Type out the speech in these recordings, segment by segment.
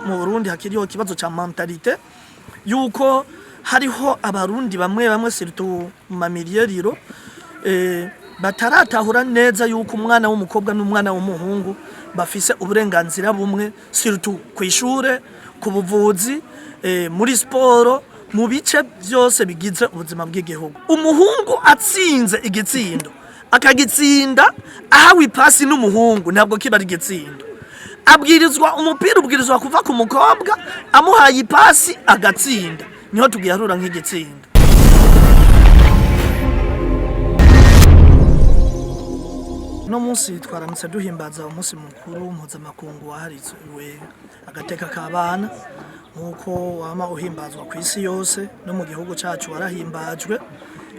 mu Burundi hakiriho kibazo cha mentalite yuko hariho abarundi bamwe sirtu mamiliyeriro bataratahura neza yuko umwana w'umukobwa n'umwana w'umuhungu bafise uburenganzira bumwe sirtu kwishure ku buvuzi muri sport mu bice byose bigize ubuzima bw'igihugu. Umuhungu atsinze igitsindo akagitsinda ahawe ipasi n'umuhungu ntabwo kiba ari igitsindo. Abwirizwa umupira ubwirizwa kuva ku mukobwa amuhaye ipasi agatsinda niho tugiharura nk'igitsinda. No munsi twaramutse duhimbaza umunsi mukuru mpuzamakungu wahariwe agateka k'abana nkuko wama uhimbazwa ku isi yose no mu gihugu cyacu warahimbajwe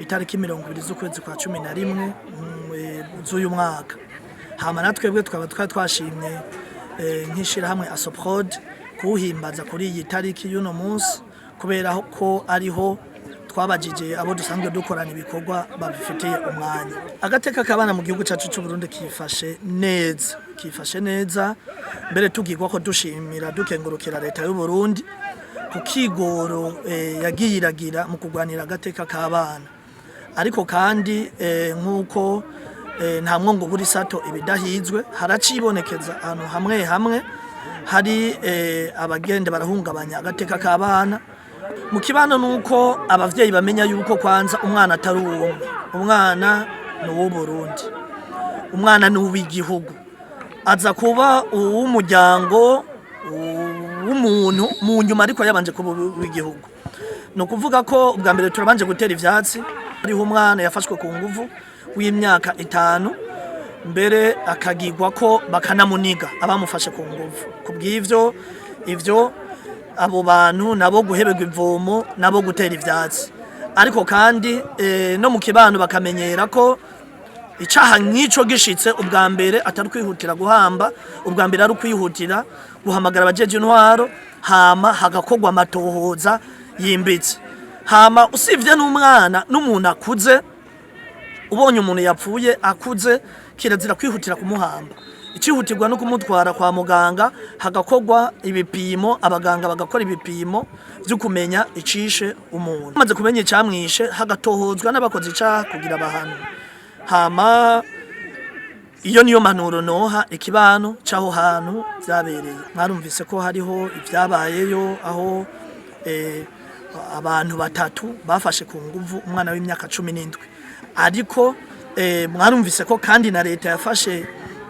itariki 20 z'ukwezi kwa 11 z'uyu mwaka. Hama natwebwe twaba twashimye nk'ishirahamwe Assoprode kuhimbaza kuri iyi tariki y'uno munsi kubera ko ariho twabajije abo dusanzwe dukorana ibikorwa babifitiye umwanya. Agateka k'abana mu gihugu cyacu cy'u Burundi kifashe neza mbere tugirwa ko dushimira dukengurukira leta y'u Burundi ku kigoro yagiragira mu kugwanira agateka k'abana. Ariko kandi nkuko nta mwongo buri sato ibidahizwe haracibonekeza ahantu hamwe hari abagende barahungabanya agateka k'abana. Mu kibano nuko abavyeyi bamenya yuko kwanza umwana atari uwo, umwana n'uwo Burundi, umwana n'uw'igihugu, aza kuba uw'umuryango w'umuntu mu nyuma ariko yabanje kuba uw'igihugu. No kuvuga ko ubwa mbere turabanje gutera ivyatsi ariho umwana yafashwe ku nguvu w'imyaka 5 mbere akagirwa ko bakanamuniga abamufashe ku nguvu. Kubw'ivyo ivyo abo bantu nabo guheberwa ivomo nabo gutera ivyatsi. Ariko kandi no mu kibano bakamenyera ko icaha nk'ico gishitse ubwa mbere atari kwihutira guhamba, ubwa mbere ari kwihutira guhamagara abajeje intwaro hama hagakogwa amatohoza yimbitse. Hama usivye n'umwana n'umuntu akuze ubonye umuntu yapfuye akuze kirazira kwihutira kumuhamba. Ikihutirwa no kumutwara kwa muganga hagakogwa ibipimo, abaganga bagakora ibipimo byo kumenya icishe umuntu. Maze kumenya icamwishe hagatohozwa n'abakozi icaha kugira bahano. Hama iyo niyo manuro noha ikibano caho hantu byabereye. Mwarumvise ko hariho ibyabayeyo aho abantu batatu bafashe ku nguvu umwana w'imyaka 17. Ariko mwarumvise ko kandi na leta yafashe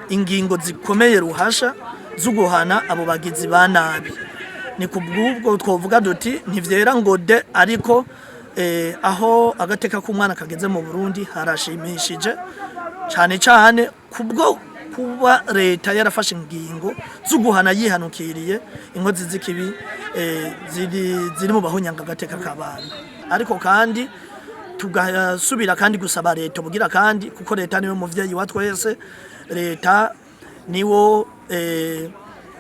ingingo zikomeye ruhasha zuguhana abo bagizi ba nabi. Ni kubwubwo twovuga duti ntivyera ngo de, ariko aho agateka k'umwana kageze mu Burundi harashimishije cyane kubwo kuba leta yarafashe ingingo zuguhana yihanukiriye inkozi z'ikibi ziri mu bahonyanga agateka k'abana. Ariko kandi tugasubira kandi gusaba leta bugira kandi kuko leta niwe muvyeyi wa twese, leta niwo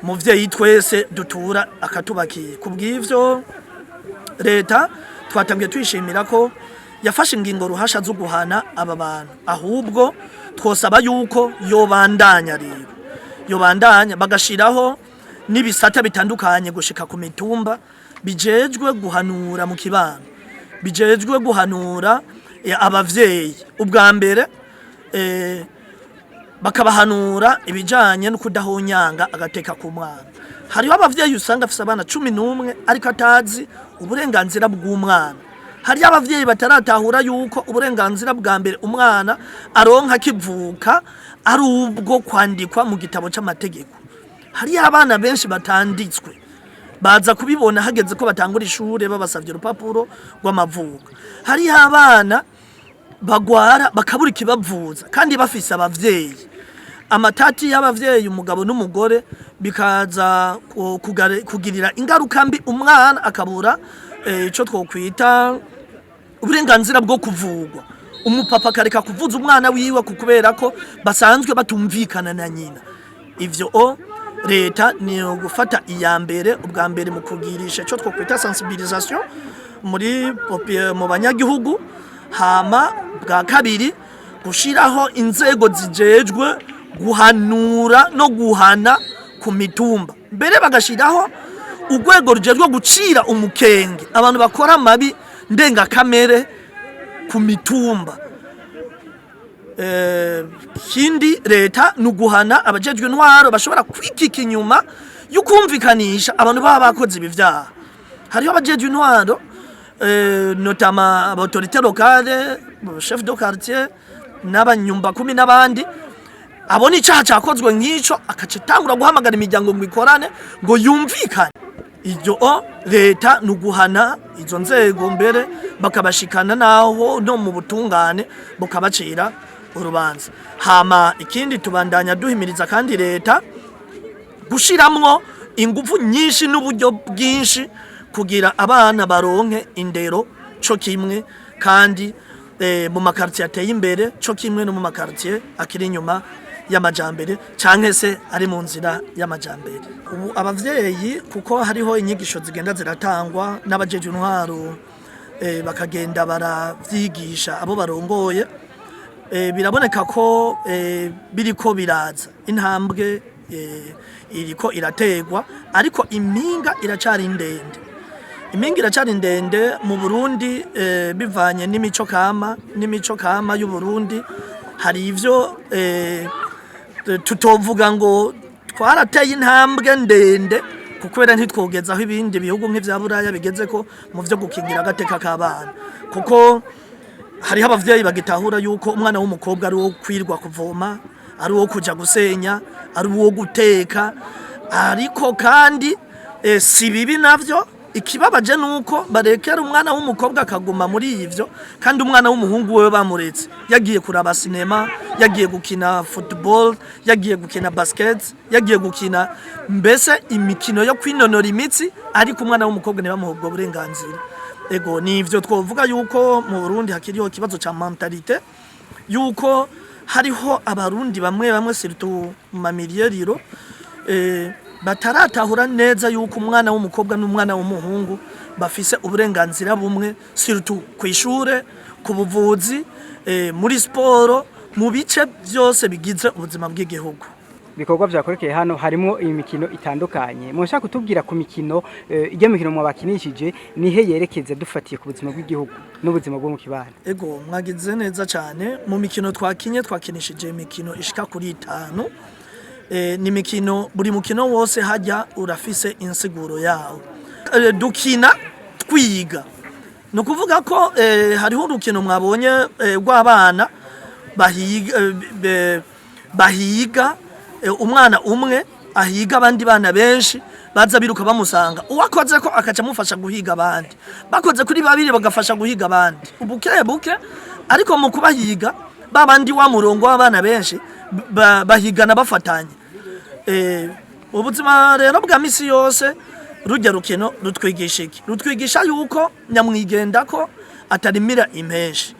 muvyeyi twese dutura akatubakiye. Kubw'ivyo leta twatangiye twishimira ko yafashe ingingo ruhasha zo guhana aba bantu, ahubwo twosaba yuko yobandanya bagashiraho n'ibisata bitandukanye gushika ku mitumba bijejwe guhanura mu kibano, bijejwe guhanura abavyeyi. Ubwa mbere bakabahanura ibijanye no kudahonyanga agateka k'umwana. Hariho abavyeyi usanga afise abana 11 ariko atazi uburenganzira bw'umwana. Hariho abavyeyi bataratahura yuko uburenganzira bwa mbere umwana aronka kivuka ari ubwo kwandikwa mu gitabo c'amategeko. Hariho abana benshi batanditswe baza kubibona hageze ko batangura ishure babasavye urupapuro rw'amavuko. Hariho abana bagwara bakabura ikibavuza kandi bafise abavyeyi. Amatati y'abavyeyi umugabo n'umugore bikaza kugirira ingaruka mbi umwana akabura ico twokwita uburenganzira bwo kuvugwa. Umupapa kareka kuvuza umwana wiwe kubera ko basanzwe batumvikana na nyina. Ivyo leta ni gufata iya mbere ubwa mbere mu kugirisha ico twokwita sensibilisation mu banyagihugu. Hama bwa kabiri gushiraho inzego zijejwe guhanura no guhana ku mitumba. Mbere bagashiraho urwego rujejwe gucira umukenge abantu bakora amabi ndengakamere ku mitumba. Kindi leta nuguhana abajejwe intwaro bashobora kwikika inyuma yukumvikanisha abantu baba bakoze ibivyaha. Hariho abajejwe intwaro notamment autorité locale, chef de quartier n'abanyumba 10 n'abandi abona icaha cakozwe nk'ico akacitangura guhamagara imiryango ngo ikorane ngo yumvikane. Iryo leta nuguhana izo nzego mbere bakabashikana naho no mu butungane bukabacira urubanza. Hama ikindi tubandanya duhimiriza kandi leta gushiramwo ingufu nyinshi n'uburyo bwinshi kugira abana baronke indero co kimwe kandi mu makartier ateye imbere co kimwe no mu makartier akiri inyuma y'amajambere canke se ari mu nzira y'amajambere. Ubu abavyeyi kuko hariho inyigisho zigenda ziratangwa n'abajeje intwaro bakagenda baravyigisha abo barongoye, biraboneka ko biriko biraza intambwe iriko irategwa, ariko impinga iracari ndende. Impinga iracari ndende mu Burundi bivanye n'imico kama y'u Burundi. Hari ivyo tutovuga ngo twarateye intambwe ndende kukwera ntitwogezaho ibindi bihugu nk'ivya Buraya bigeze ko mu vyo gukingira agateka k'abana, kuko hariho abavyeyi bagitahura yuko umwana w'umukobwa ari wo kwirwa kuvoma, ari wo kuja gusenya, ari wo guteka, ariko kandi si bibi navyo. Ikibabaje nuko barekera umwana w'umukobwa akaguma muri ivyo kandi umwana w'umuhungu wewe bamuretse yagiye kuraba sinema, yagiye gukina football, yagiye gukina basket, yagiye gukina mbese imikino yo kwinonora imitsi, ariko umwana w'umukobwa ntibamuhubwo burenganzira. Ego ni ivyo twovuga yuko mu Burundi hakiriho kibazo ca mentalite yuko hariho abarundi bamwe surtout mu mamiliyeriro bataratahura neza yuko umwana w'umukobwa n'umwana w'umuhungu bafise uburenganzira bumwe, surtout kwishure, ku buvuzi, muri sport, mu bice byose bigize ubuzima bw'igihugu. Bikorwa vyakorekeye hano harimo imikino itandukanye. Mushaka kutubwira ku mikino ijya mikino mwabakinishije nihe yerekeze dufatiye ku buzima bw'igihugu n'ubuzima bwo mu kibano? Ego mwagize neza cyane. Mu mikino twakinishije imikino ishika kuri 5. Ni mikino, buri mukino wose hajya urafise insiguro yawo. Dukina twiga, no kuvuga ko hariho urukino mwabonye rw'abana bahiga umwana umwe ahiga abandi bana benshi baza biruka bamusanga, uwakoze ko akaca mufasha guhiga abandi, bakoze kuri babiri bagafasha guhiga abandi buke ariko mu kubahiga babandi wa murongo w'abana benshi bahigana bafatanye. Ubuzima rero bwa misi yose rujya rukino rutwigisha iki? Rutwigisha yuko nyamwigenda ko atarimira impeshi,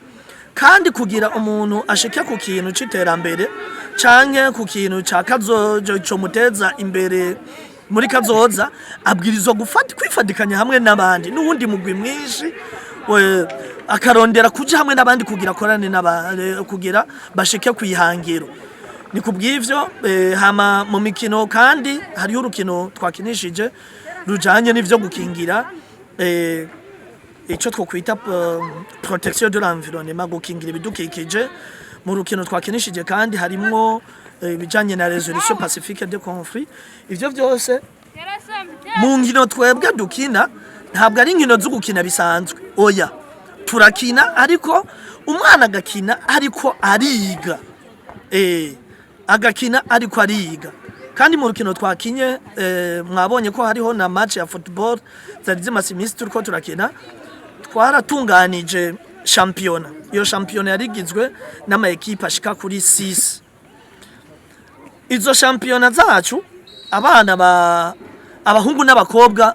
kandi kugira umuntu ashike ku kintu c'iterambere canke ku kintu ca kazojo cyo muteza imbere muri kazoza, abwirizwa kwifatikanya hamwe n'abandi n'uwundi mugwi mwinshi akarondera kuja hamwe n'abandi kugira korane kugira bashike kwihangiro. Ni kubw'ivyo hama mu mikino kandi hariho urukino twakinishije rujanye n'ivyo gukingira ico twokwita protection de l'environnement, gukingira ibidukikije. Mu rukino twakinishije kandi harimwo bijanye na résolution pacifique des conflits. Ivyo byose mu nkino twebwe dukina ntabwo ari inkino zo gukina bisanzwe, oya turakina ariko umwana agakina ariko ariga, agakina ariko ariga. Kandi mu rukino twakinye mwabonye ko hariho na match ya football zari zimase imisi turiko turakina, twaratunganije championa. Iyo championa yarigizwe n'ama equipe ashika kuri 6. Izo championa zacu abana abahungu n'abakobwa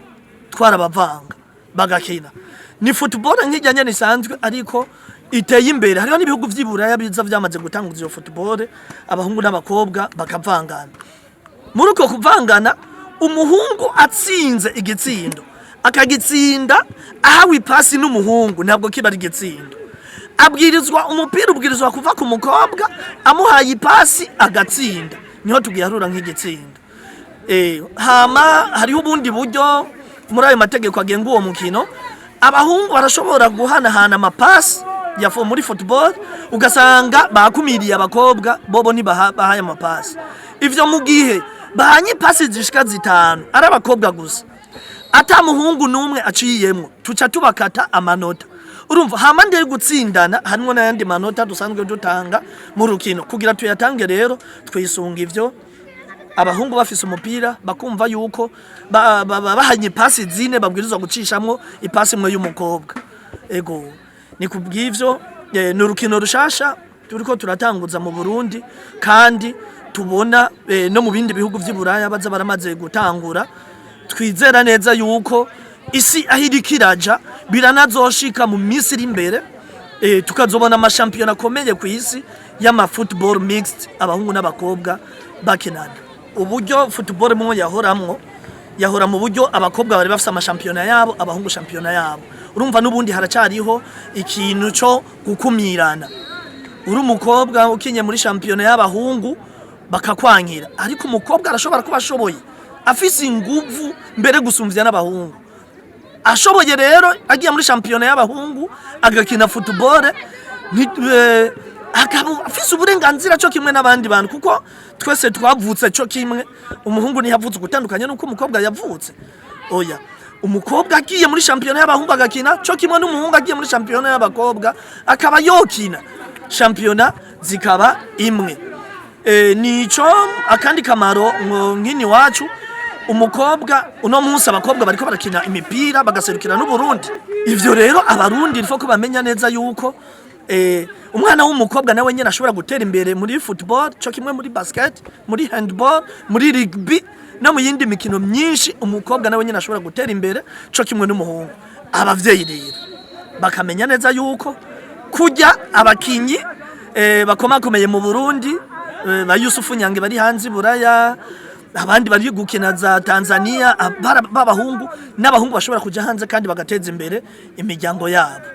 twarabavanga bagakina. Ni football nk'ijyanye nisanzwe ariko iteye imbere. Hariho n'ibihugu vy'Iburaya biza vyamaze gutanga iyo football, abahungu n'abakobwa bakavangana. Muri uko kuvangana umuhungu atsinze igitsindo akagitsinda ahawe ipasi n'umuhungu, ntabwo kiba ari igitsindo. Abwirizwa umupira ubwirizwa kuva ku mukobwa amuhaye ipasi agatsinda, niho tugiharura nk'igitsindo. Hama hariho ubundi buryo muri ayo mategeko agenga uwo mukino abahungu barashobora guhanahana amapasi ya muri football ugasanga bakumiriye abakobwa bobo bahaye amapasi ivyo mu gihe bahanye pasi zishika zitanu ari abakobwa gusa ata muhungu numwe aciyemo tuca tubakata amanota urumva hama ndeye gutsindana hanwe n'ayandi manota dusanzwe dutanga mu rukino kugira tuyatange rero twisunga ivyo abahungu bafise umupira bakumva yuko bahanye pasi zine babwirizwa gucishamwo ipasi imwe y'umukobwa ego ni kubw'ivyo ni urukino rushasha turiko turatanguza mu Burundi kandi tubona no mu bindi bihugu vy'Iburaya baza baramaze gutangura twizera neza yuko isi ahirikiraja biranazoshika mu minsi iri imbere tukazobona amashampiyona akomeye ku isi y'ama football mixed abahungu n'abakobwa bakinana uburyo football mu yahora mu buryo abakobwa bari bafite amashampiyona yabo abahungu shampiyona yabo urumva n'ubundi haracariho ikintu cyo gukumirana uri umukobwa ukinye muri shampiyona y'abahungu bakakwankira ariko umukobwa arashobora kuba ashoboye afise inguvu mbere gusumvya n'abahungu ashoboye rero agiye muri shampiyona y'abahungu agakina football akaba afise uburenganzira cyo kimwe n'abandi bantu kuko twese twavutse cyo kimwe umuhungu ni yavutse gutandukanye nuko umukobwa yavutse oya umukobwa agiye muri shampiyona y'abahungu agakina cyo kimwe n'umuhungu agiye muri shampiyona y'abakobwa akaba yokina shampiyona zikaba imwe nico akandi kamaro ngini wacu umukobwa uno munsi abakobwa bariko barakina imipira bagaserukira n'u Burundi ivyo rero abarundi rifo ko bamenya neza yuko umwana w'umukobwa nawe nyene ashobora gutera imbere muri football cyo kimwe muri basket muri handball muri rugby no mu yindi mikino myinshi umukobwa nawe nyene ashobora gutera imbere cyo kimwe n'umuhungu abavyeyi rero bakamenya neza yuko kujya abakinyi bakomakomeye mu Burundi ba Yusufu Nyange bari hanze Buraya abandi bari gukina za Tanzania b'abahungu n'abahungu bashobora kuja hanze kandi bagateza imbere imiryango yabo